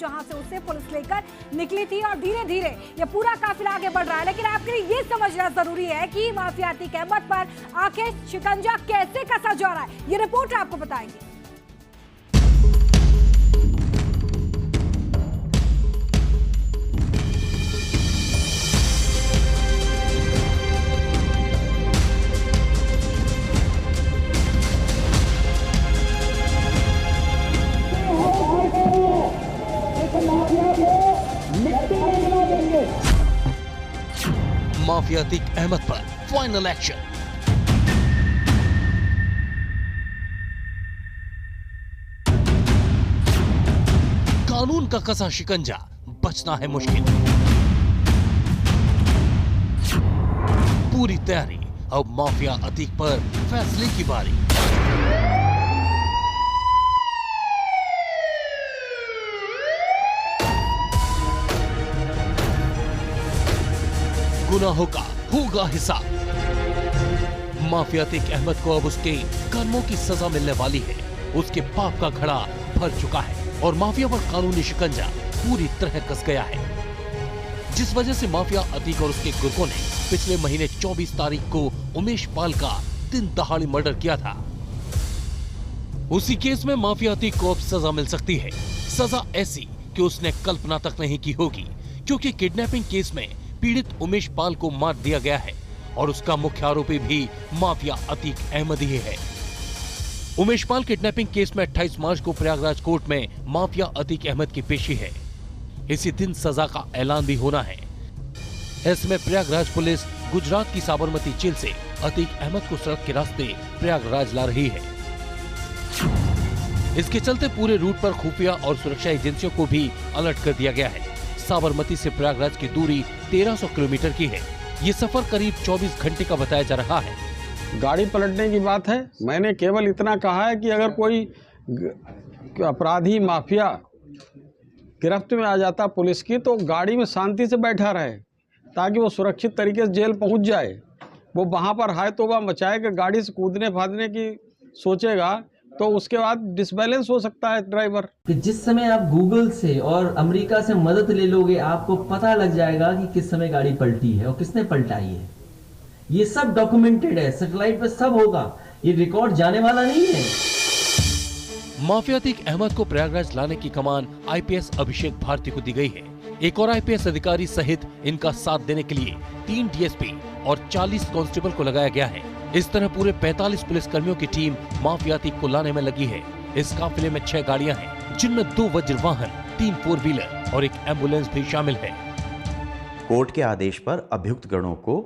जहां से उसे पुलिस लेकर निकली थी और धीरे धीरे ये पूरा काफिला आगे बढ़ रहा है। लेकिन आपके लिए ये समझना जरूरी है कि माफिया अतीक अहमद पर आखिर शिकंजा कैसे कसा जा रहा है, ये रिपोर्ट आपको बताएंगे। माफिया अतीक अहमद पर फाइनल एक्शन। कानून का कसा शिकंजा, बचना है मुश्किल। पूरी तैयारी, अब माफिया अतीक पर फैसले की बारी। गुनाहों का होगा हिसाब। माफिया अतीक अहमद को अब उसके कर्मों की सजा मिलने वाली है। उसके पाप का घड़ा भर चुका है और माफिया पर कानूनी शिकंजा पूरी तरह कस गया है, जिस वजह से माफिया अतीक और उसके गुर्गों ने पिछले महीने 24 तारीख को उमेश पाल का दिन दहाड़ी मर्डर किया था। उसी केस में माफिया अतीक को अब सजा मिल सकती है। सजा ऐसी कि उसने कल्पना तक नहीं की होगी, क्योंकि किडनैपिंग केस में पीड़ित उमेश पाल को मार दिया गया है और उसका मुख्य आरोपी भी माफिया अतीक अहमद ही है। उमेश पाल किडनैपिंग केस में 28 मार्च को प्रयागराज कोर्ट में माफिया अतीक अहमद की पेशी है। इसी दिन सजा का ऐलान भी होना है। ऐसे में प्रयागराज पुलिस गुजरात की साबरमती जेल से अतीक अहमद को सड़क के रास्ते प्रयागराज ला रही है। इसके चलते पूरे रूट पर खुफिया और सुरक्षा एजेंसियों को भी अलर्ट कर दिया गया है। साबरमती से प्रयागराज की दूरी 1300 किलोमीटर की है। ये सफर करीब 24 घंटे का बताया जा रहा है। गाड़ी पलटने की बात है। मैंने केवल इतना कहा है कि अगर कोई अपराधी माफिया गिरफ्त में आ जाता पुलिस की, तो गाड़ी में शांति से बैठा रहे ताकि वो सुरक्षित तरीके से जेल पहुंच जाए। वो वहां पर हाय तौबा मचाएगा, गाड़ी से कूदने फादने की सोचेगा तो उसके बाद डिसबैलेंस हो सकता है ड्राइवर। कि जिस समय आप गूगल से और अमेरिका से मदद ले लोगे, आपको पता लग जाएगा कि किस समय गाड़ी पलटी है और किसने पलटाई है। ये सब डॉक्यूमेंटेड है, सैटेलाइट पे सब होगा, ये रिकॉर्ड जाने वाला नहीं है। माफिया अतीक अहमद को प्रयागराज लाने की कमान आईपीएस अभिषेक भारती को दी गई है। एक और आईपीएस अधिकारी सहित इनका साथ देने के लिए 3 डीएसपी और 40 कांस्टेबल को लगाया गया है। इस तरह पूरे 45 पुलिस कर्मियों की टीम माफिया अतीक को लाने में लगी है। इस काफिले में 6 गाड़ियां हैं, जिनमें 2 वज्र वाहन, 3 4 व्हीलर और 1 एम्बुलेंस भी शामिल है। कोर्ट के आदेश पर अभियुक्त गणों को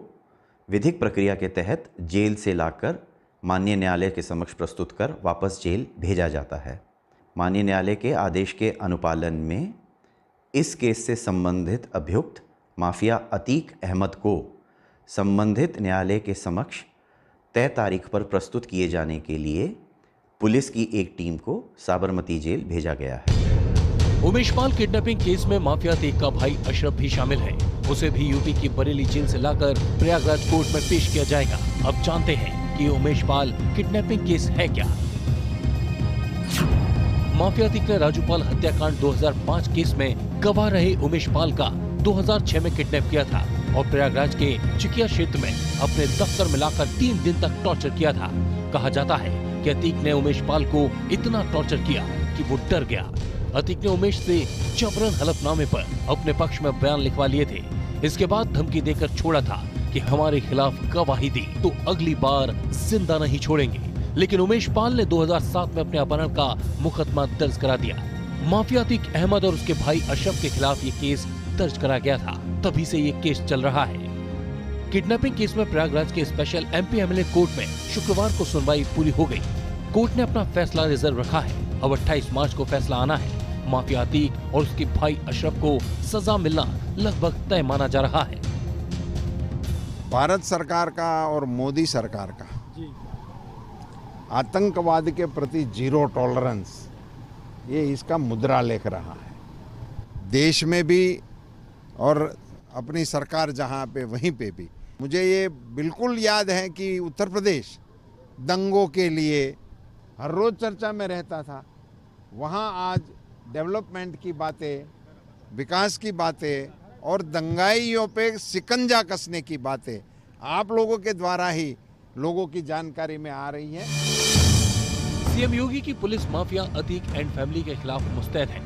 विधिक प्रक्रिया के तहत जेल से लाकर माननीय न्यायालय के समक्ष प्रस्तुत कर वापस जेल भेजा जाता है। माननीय न्यायालय के आदेश के अनुपालन में इस केस से संबंधित अभियुक्त माफिया अतीक अहमद को संबंधित न्यायालय के समक्ष तय तारीख पर प्रस्तुत किए जाने के लिए पुलिस की एक टीम को साबरमती जेल भेजा गया है। उमेश पाल किडनैपिंग केस में माफिया अतीक का भाई अशरफ भी शामिल है। उसे भी यूपी की बरेली जेल से लाकर प्रयागराज कोर्ट में पेश किया जाएगा। अब जानते हैं कि उमेश पाल किडनैपिंग केस है क्या। माफिया अतीक ने राजूपाल हत्याकांड 2005 केस में गवाह रहे उमेश पाल का 2006 में किडनैप किया था और प्रयागराज के चिकिया क्षेत्र में अपने दफ्तर में लाकर 3 दिन तक टॉर्चर किया था। कहा जाता है कि अतीक ने उमेश पाल को इतना टॉर्चर किया कि वो डर गया। अतीक ने उमेश से जबरन हलफनामे पर अपने पक्ष में बयान लिखवा लिए थे। इसके बाद धमकी देकर छोड़ा था कि हमारे खिलाफ गवाही दी तो अगली बार जिंदा नहीं छोड़ेंगे। लेकिन उमेश पाल ने 2007 में अपने अपहरण का मुकदमा दर्ज करा दिया। माफिया अतीक अहमद और उसके भाई अशरफ के खिलाफ ये केस दर्ज करा गया था, तभी से ये केस चल रहा है। किडनैपिंग केस में प्रयागराज के स्पेशल एमपी एमएलए कोर्ट में शुक्रवार को सुनवाई पूरी हो गई। कोर्ट ने अपना फैसला रिजर्व रखा है। अब 28 मार्च को फैसला आना है। माफिया अतीक और उसके भाई अशरफ को सजा मिलना लगभग तय माना जा रहा है। भारत सरकार का और मोदी सरकार का आतंकवाद के प्रति जीरो टॉलरेंस, ये इसका मुद्रा लेख रहा है। देश में भी और अपनी सरकार जहाँ पे वहीं पे भी। मुझे ये बिल्कुल याद है कि उत्तर प्रदेश दंगों के लिए हर रोज चर्चा में रहता था। वहाँ आज डेवलपमेंट की बातें, विकास की बातें और दंगाइयों पे शिकंजा कसने की बातें आप लोगों के द्वारा ही लोगों की जानकारी में आ रही है। सीएम योगी की police mafia Atiq and family के खिलाफ मुस्तैद है।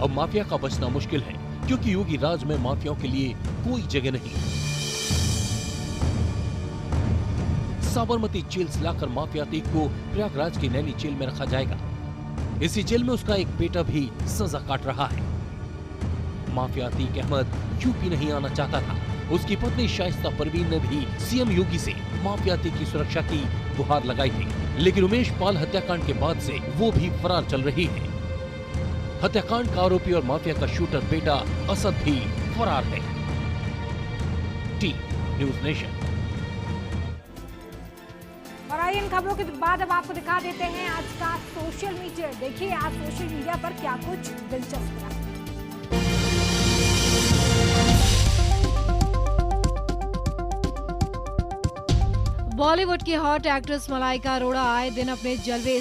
अब माफिया का बचना मुश्किल है क्योंकि योगी राज में माफियाओं के लिए कोई जगह नहीं। साबरमती जेल से लाकर माफिया अतीक को प्रयागराज की नैनी जेल में रखा जाएगा। इसी जेल में उसका एक बेटा भी सजा काट रहा है। माफिया अतीक अहमद यूपी नहीं आना चाहता था। उसकी पत्नी शाइस्ता परवीन ने भी सीएम योगी से माफिया अतीक की सुरक्षा की गुहार लगाई थी, लेकिन उमेश पाल हत्याकांड के बाद से वो भी फरार चल रही है। हत्याकांड का आरोपी और माफिया का शूटर बेटा असद भी फरार है। T news nation. और आइए इन खबरों के बाद अब आपको दिखा देते हैं आज का सोशल मीडिया। देखिए आज सोशल मीडिया पर क्या कुछ दिलचस्प रहा। बॉलीवुड की हॉट एक्ट्रेस मलाइका अरोड़ा आए दिन अपने जलवे